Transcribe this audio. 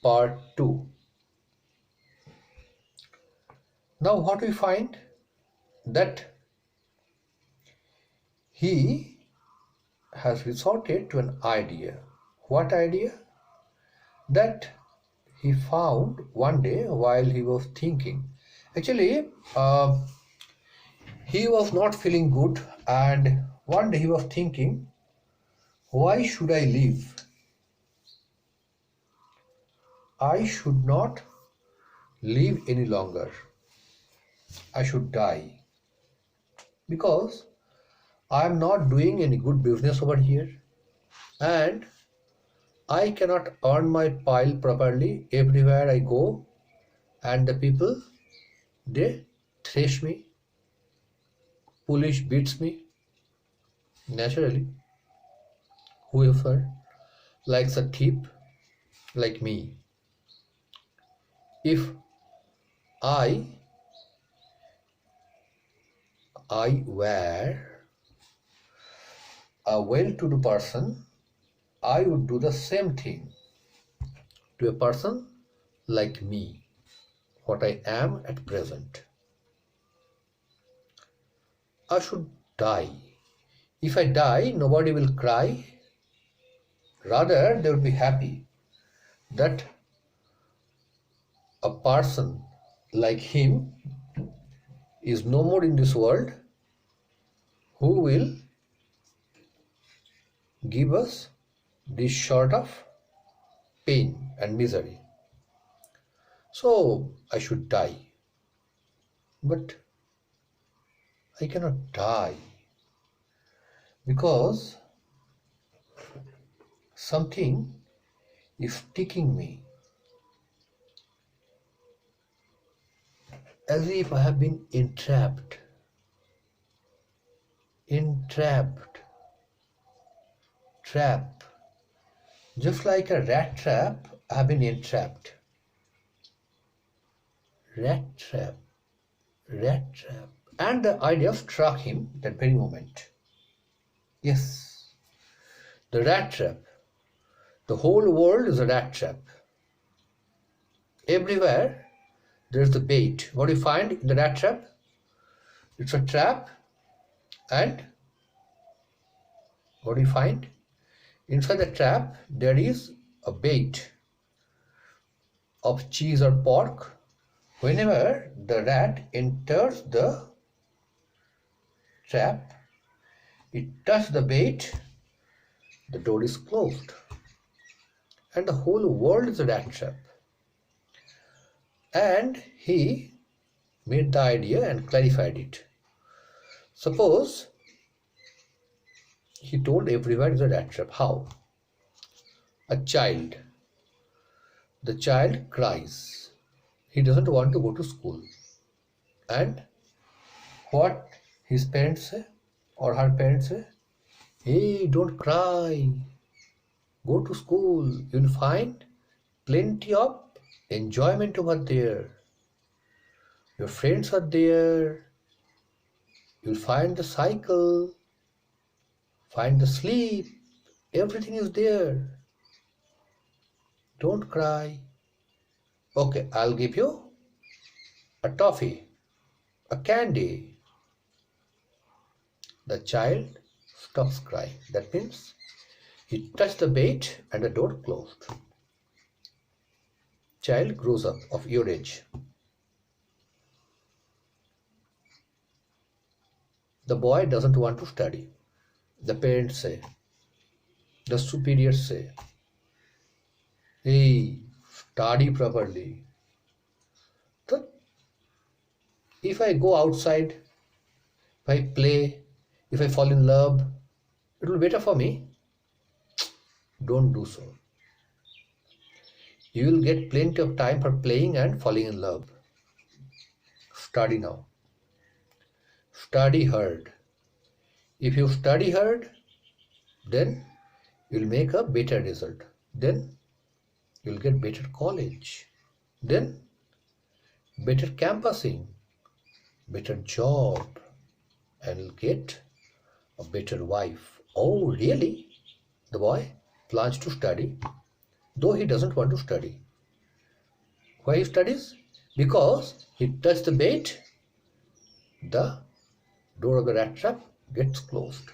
Part 2. Now what we find that he has resorted to an idea. What idea? That he found one day while he was thinking. Actually, he was not feeling good, and one day he was thinking, why should I live? I should not live any longer. I should die because I am not doing any good business over here, and I cannot earn my pile properly everywhere I go, and the people, they thrash me, police beats me. Naturally, whoever likes a thief like me, if I were a well-to-do person, I would do the same thing to a person like me, what I am at present. I should die. If I die, nobody will cry. Rather, they will be happy that a person like him is no more in this world, who will give us this sort of pain and misery. So I should die. But I cannot die because something is tickling me, as if I have been entrapped, trap, just like a rat trap. I have been entrapped. Rat trap, and the idea struck him that very moment. Yes, the rat trap. The whole world is a rat trap. Everywhere there's the bait. What do you find in the rat trap? It's a trap, and what do you find? Inside the trap there is a bait of cheese or pork. Whenever the rat enters the trap, it touches the bait, the door is closed, and the whole world is a rat trap. And he made the idea and clarified it. Suppose he told everyone it's a rat trap. How? A child. The child cries. He doesn't want to go to school. And what his parents say or her parents say? Hey, don't cry. Go to school. You'll find plenty of enjoyment over there. Your friends are there. You'll find the cycle, find the sleep. Everything is there. Don't cry. Okay, I'll give you a toffee, a candy. The child stops crying. That means he touched the bait and the door closed. Child grows up of your age. The boy doesn't want to study. The parents say, the superiors say, hey, study properly. So if I go outside, if I play, if I fall in love, it will be better for me. Don't do so. You will get plenty of time for playing and falling in love. Study now. Study hard. If you study hard, then you'll make a better result. Then you'll get better college. Then better campusing, better job, and you'll get a better wife. Oh, really? The boy plans to study, though he doesn't want to study. Why he studies? Because he touched the bait, the door of the rat trap gets closed.